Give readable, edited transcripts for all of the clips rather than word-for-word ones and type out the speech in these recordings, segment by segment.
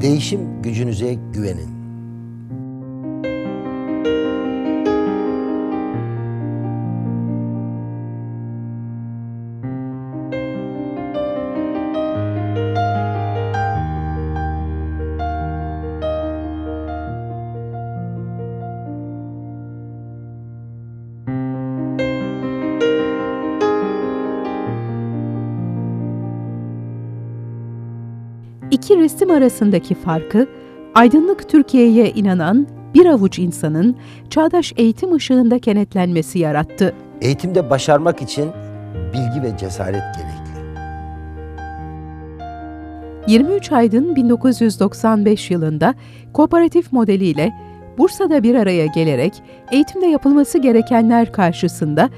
Değişim gücünüze güvenin. İki resim arasındaki farkı, aydınlık Türkiye'ye inanan bir avuç insanın çağdaş eğitim ışığında kenetlenmesi yarattı. Eğitimde başarmak için bilgi ve cesaret gerekli. 23 Aydın 1995 yılında kooperatif modeliyle Bursa'da bir araya gelerek eğitimde yapılması gerekenler karşısında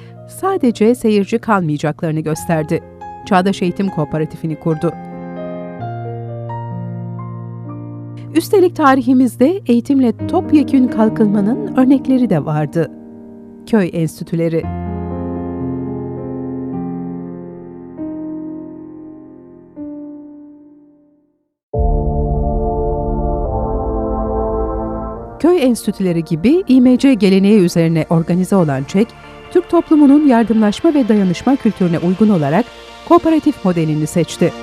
sadece seyirci kalmayacaklarını gösterdi. Çağdaş Eğitim Kooperatifini kurdu. Üstelik tarihimizde eğitimle topyekün kalkınmanın örnekleri de vardı. Köy enstitüleri. Köy enstitüleri gibi İMC geleneği üzerine organize olan ÇEK, Türk toplumunun yardımlaşma ve dayanışma kültürüne uygun olarak kooperatif modelini seçti.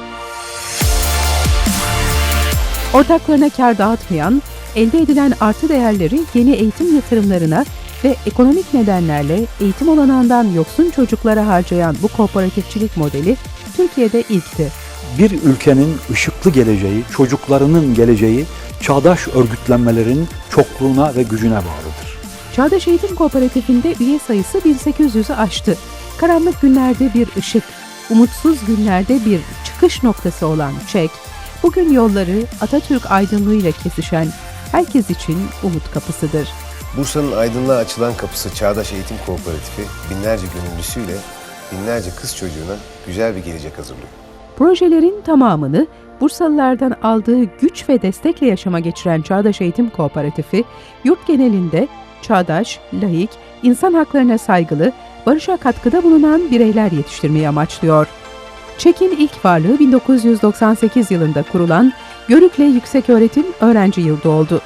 Ortaklarına kar dağıtmayan, elde edilen artı değerleri yeni eğitim yatırımlarına ve ekonomik nedenlerle eğitim olanağından yoksun çocuklara harcayan bu kooperatifçilik modeli Türkiye'de ilkti. Bir ülkenin ışıklı geleceği, çocuklarının geleceği, çağdaş örgütlenmelerin çokluğuna ve gücüne bağlıdır. Çağdaş Eğitim Kooperatifinde üye sayısı 1800'ü aştı. Karanlık günlerde bir ışık, umutsuz günlerde bir çıkış noktası olan ÇEK, bugün yolları Atatürk aydınlığıyla kesişen herkes için umut kapısıdır. Bursa'nın aydınlığa açılan kapısı Çağdaş Eğitim Kooperatifi binlerce gönüllüsüyle binlerce kız çocuğuna güzel bir gelecek hazırlıyor. Projelerin tamamını Bursalılardan aldığı güç ve destekle yaşama geçiren Çağdaş Eğitim Kooperatifi, yurt genelinde çağdaş, laik, insan haklarına saygılı, barışa katkıda bulunan bireyler yetiştirmeyi amaçlıyor. ÇEK'in ilk varlığı 1998 yılında kurulan Görükle Yükseköğretim Öğrenci Yurdu oldu.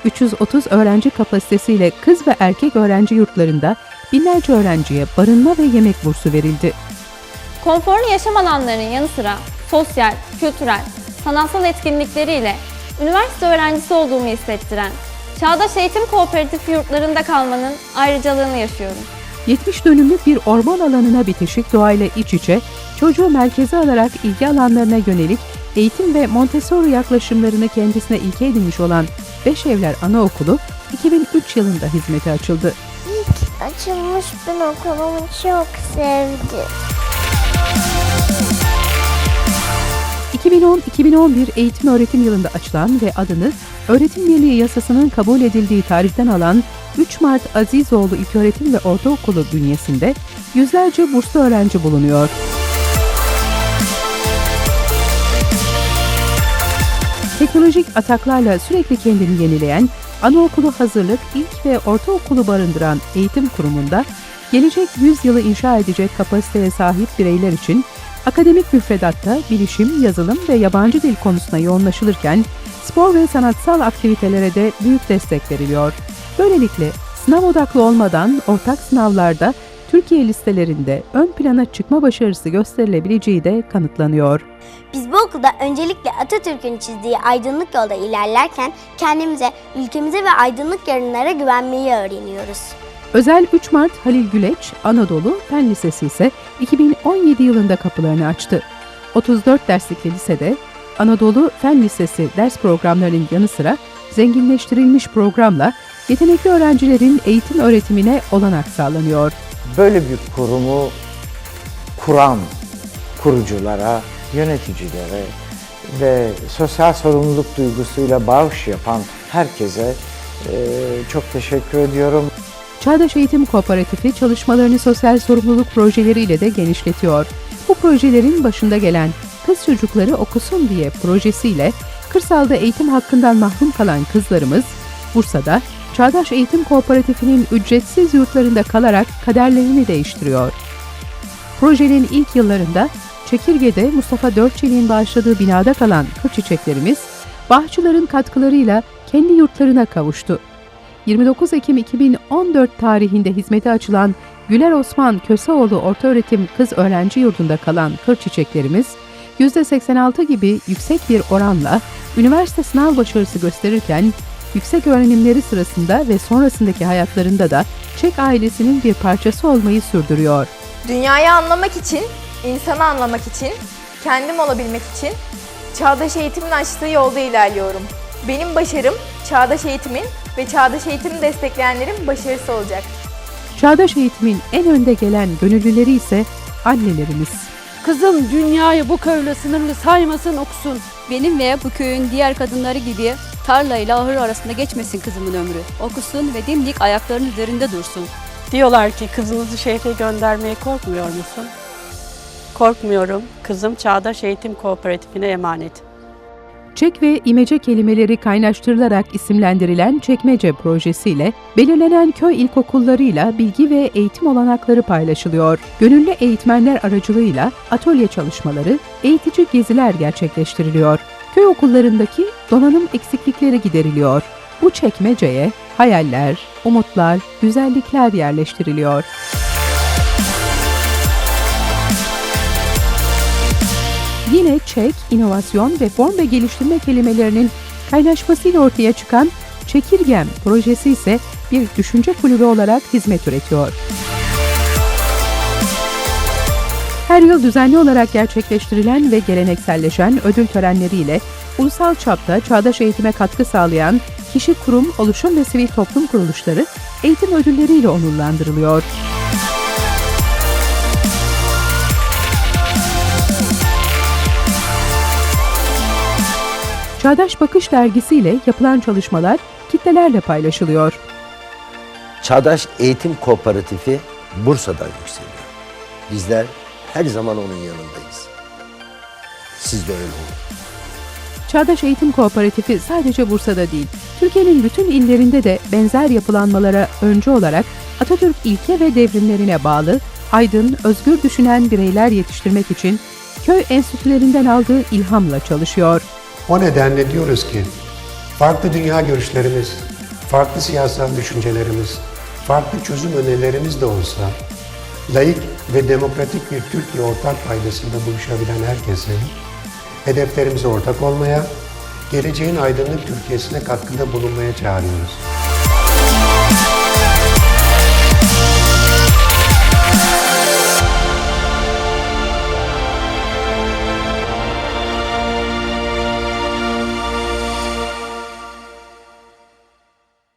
330 öğrenci kapasitesiyle kız ve erkek öğrenci yurtlarında binlerce öğrenciye barınma ve yemek bursu verildi. Konforlu yaşam alanlarının yanı sıra sosyal, kültürel, sanatsal etkinlikleriyle üniversite öğrencisi olduğumu hissettiren Çağdaş Eğitim Kooperatifi yurtlarında kalmanın ayrıcalığını yaşıyorum. 70 dönümlük bir orman alanına bitişik doğayla iç içe, çocuğu merkeze alarak ilgi alanlarına yönelik eğitim ve Montessori yaklaşımlarını kendisine ilke edinmiş olan Beşevler Anaokulu 2003 yılında hizmete açıldı. İlk açılmış bir okulumu çok sevdim. 2010-2011 eğitim öğretim yılında açılan ve adını Öğretim Birliği Yasası'nın kabul edildiği tarihten alan 3 Mart Azizoğlu İlköğretim ve Ortaokulu bünyesinde yüzlerce burslu öğrenci bulunuyor. Teknolojik ataklarla sürekli kendini yenileyen, anaokulu hazırlık, ilk ve ortaokulu barındıran eğitim kurumunda gelecek 100 yılı inşa edecek kapasiteye sahip bireyler için akademik müfredatta bilişim, yazılım ve yabancı dil konusuna yoğunlaşılırken spor ve sanatsal aktivitelere de büyük destek veriliyor. Böylelikle sınav odaklı olmadan ortak sınavlarda Türkiye listelerinde ön plana çıkma başarısı gösterilebileceği de kanıtlanıyor. Biz bu okulda öncelikle Atatürk'ün çizdiği aydınlık yolda ilerlerken kendimize, ülkemize ve aydınlık yarınlara güvenmeyi öğreniyoruz. Özel 3 Mart Halil Güleç Anadolu Fen Lisesi ise 2017 yılında kapılarını açtı. 34 derslikli lisede Anadolu Fen Lisesi ders programlarının yanı sıra zenginleştirilmiş programla yetenekli öğrencilerin eğitim öğretimine olanak sağlanıyor. Böyle bir kurumu kuran kuruculara, yöneticilere ve sosyal sorumluluk duygusuyla bağış yapan herkese çok teşekkür ediyorum. Çağdaş Eğitim Kooperatifi çalışmalarını sosyal sorumluluk projeleriyle de genişletiyor. Bu projelerin başında gelen Kız Çocukları Okusun diye projesiyle kırsalda eğitim hakkından mahrum kalan kızlarımız Bursa'da Çağdaş Eğitim Kooperatifi'nin ücretsiz yurtlarında kalarak kaderlerini değiştiriyor. Projenin ilk yıllarında Çekirge'de Mustafa Dörtçelik'in bağışladığı binada kalan kır çiçeklerimiz, Bağcılar'ın katkılarıyla kendi yurtlarına kavuştu. 29 Ekim 2014 tarihinde hizmete açılan Güler Osman Köseoğlu Ortaöğretim Kız Öğrenci Yurdu'nda kalan kır çiçeklerimiz, %86 gibi yüksek bir oranla üniversite sınav başarısı gösterirken, yüksek öğrenimleri sırasında ve sonrasındaki hayatlarında da Çek ailesinin bir parçası olmayı sürdürüyor. Dünyayı anlamak için, insanı anlamak için, kendim olabilmek için çağdaş eğitimin açtığı yolda ilerliyorum. Benim başarım çağdaş eğitimin ve çağdaş eğitimi destekleyenlerin başarısı olacak. Çağdaş eğitimin en önde gelen gönüllüleri ise annelerimiz. Kızım dünyayı bu köyle sınırlı saymasın, okusun. Benim ve bu köyün diğer kadınları gibi tarlayla ahır arasında geçmesin kızımın ömrü. Okusun ve dimdik ayaklarının üzerinde dursun. Diyorlar ki kızınızı şehre göndermeye korkmuyor musun? Korkmuyorum. Kızım Çağdaş Eğitim Kooperatifine emanet. Çek ve imece kelimeleri kaynaştırılarak isimlendirilen Çekmece projesiyle belirlenen köy ilkokullarıyla bilgi ve eğitim olanakları paylaşılıyor. Gönüllü eğitmenler aracılığıyla atölye çalışmaları, eğitici geziler gerçekleştiriliyor. Köy okullarındaki donanım eksiklikleri gideriliyor. Bu çekmeceye hayaller, umutlar, güzellikler yerleştiriliyor. Yine çek, inovasyon, reform ve geliştirme kelimelerinin kaynaşmasıyla ortaya çıkan Çekirgem projesi ise bir düşünce kulübü olarak hizmet üretiyor. Her yıl düzenli olarak gerçekleştirilen ve gelenekselleşen ödül törenleriyle ulusal çapta çağdaş eğitime katkı sağlayan kişi, kurum, oluşum ve sivil toplum kuruluşları eğitim ödülleriyle onurlandırılıyor. Çağdaş Bakış dergisiyle yapılan çalışmalar kitlelerle paylaşılıyor. Çağdaş Eğitim Kooperatifi Bursa'dan yükseliyor. Bizler her zaman onun yanındayız. Siz de öyle olun. Çağdaş Eğitim Kooperatifi sadece Bursa'da değil, Türkiye'nin bütün illerinde de benzer yapılanmalara öncü olarak Atatürk ilke ve devrimlerine bağlı, aydın, özgür düşünen bireyler yetiştirmek için köy enstitülerinden aldığı ilhamla çalışıyor. O nedenle diyoruz ki, farklı dünya görüşlerimiz, farklı siyasal düşüncelerimiz, farklı çözüm önerilerimiz de olsa, laik ve demokratik bir Türkiye ortak paydasında buluşabilen herkese, hedeflerimize ortak olmaya, geleceğin aydınlık Türkiye'sine katkıda bulunmaya çağırıyoruz.